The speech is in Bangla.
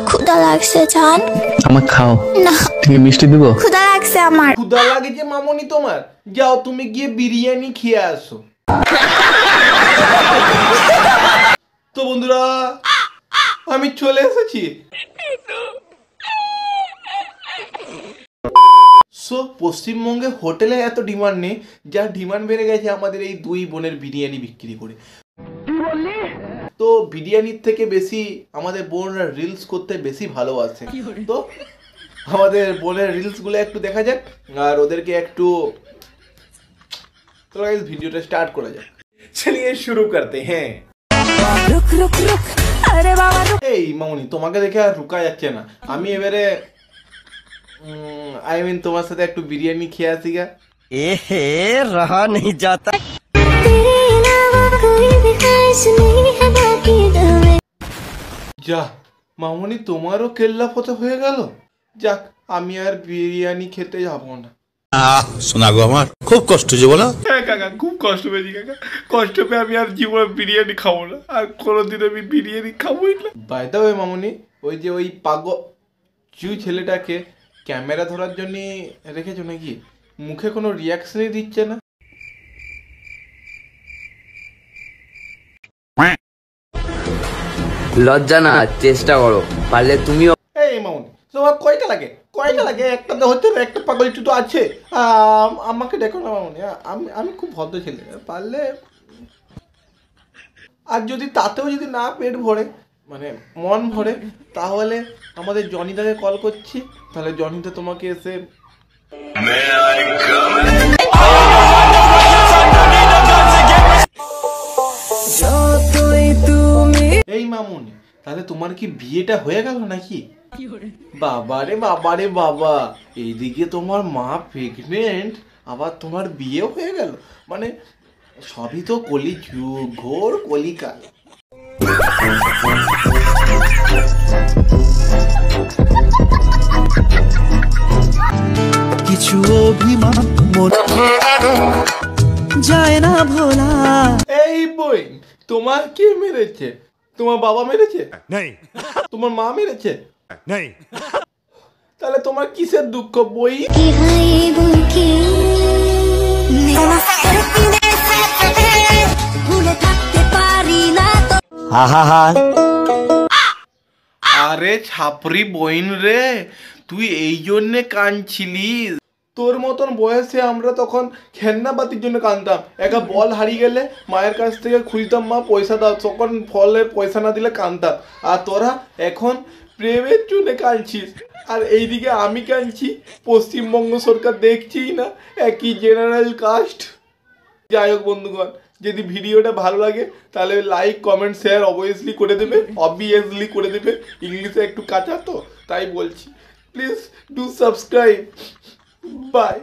ক্ষুধা লাগছে জান। আমার খাও না তুমি মিষ্টি দিব। ক্ষুধা লাগছে আমার। ক্ষুধা লাগেছে মামনি তোমার? যাও তুমি গিয়ে বিরিয়ানি খেয়ে আসো। তো বন্ধুরা আমি চলে এসেছি। সো পশ্চিমবঙ্গে হোটেলে এত ডিমান্ড নেই, যা ডিমান্ড বেড়ে গেছে আমাদের এই দুই বোনের বিরিয়ানি বিক্রি করে। তো বিরিয়ানির থেকে বেশি আমাদের বোনরা রিলস করতে বেশি ভালোবাসে। তো আমাদের বোনের রিলসগুলো একটু দেখা যাক আর ওদেরকে একটু तो गाइस ভিডিওটা স্টার্ট করা যাক। চলিয়ে শুরু করতে হ্যাঁ। রুক রুক রুক আরে বাবা রুক। এই মামনি তোমাকে দেখে আর রুকা যাচ্ছে না। আমি এবারে आई मीन তোমার সাথে একটু বিরিয়ানি খেয়ে আসি গা। ए हे रहा नहीं जाता। যা মামনি তোমারও কেল্লা ফতে হয়ে গেল। যাক আমি আর বিরিয়ানি খেতে যাব না। শোনা গো আমার খুব কষ্ট যে বলো। হ্যাঁ কাকা খুব কষ্ট পেয়েছি কাকা। কষ্ট পেয়ে আমি আর জীবনে বিরিয়ানি খাবো না, আর কোনোদিন আমি বিরিয়ানি খাবোই না। বাই দ্য ওয়ে মামনি, ওই যে ওই ছেলেটাকে ক্যামেরা ধরার জন্য রেখেছো নাকি? মুখে কোনো রিয়াকশনই দিচ্ছে না। লজ্জা না, চেষ্টা করো, পারলে তুমিও। এই মামনি তোমার কয়টা লাগে? একটা তো হচ্ছে না, একটা পাগল একটু তো আছে। আমাকে দেখো না মামনি, আমি খুব ভদ্র ছেলে, পারলে। আর যদি তাতেও যদি না পেট ভরে, মানে মন ভরে, তাহলে আমাদের জনিদাকে কল করছি, তাহলে জনিদা তোমাকে এসে এই মামুনি তাহলে তোমার কি বিয়েটা হয়ে গেল নাকি? বাবারে বাবারে বাবা, এইদিকে তোমার মা প্রেগনেন্ট, আবার তোমার বিয়েও হয়ে গেল, মানে সবই তো কলি যুগ, ঘোর কলিকাল। কিছু অভিমান যায় না ভোলা। এই বই তোমার কে মেরেছে? তোমার বাবা মেরেছে? তোমার মা মেরেছে? তাহলে তোমার কিসের দুঃখ বই? আরে ছাপরি বইন রে, তুই এই জন্যে কাঁদছিলিস? তোর মতন বয়সে আমরা তখন খেলনাপাতির জন্য কাঁদতাম। একটা বল হারিয়ে গেলে মায়ের কাছ থেকে খুঁজতাম, মা পয়সা দাও, তখন ফলের পয়সা না দিলে কাঁদতাম। আর তোরা এখন প্রেমের জন্য কাঁদছিস, আর এইদিকে আমি কাঁদছি, পশ্চিমবঙ্গ সরকার দেখছিই না, একই জেনারেল কাস্ট। যাই হোক বন্ধুগণ, যদি ভিডিওটা ভালো লাগে তাহলে লাইক কমেন্ট শেয়ার অবভিয়াসলি করে দেবে। ইংলিশে একটু কাঁচা তো তাই বলছি। Please do subscribe. বাই।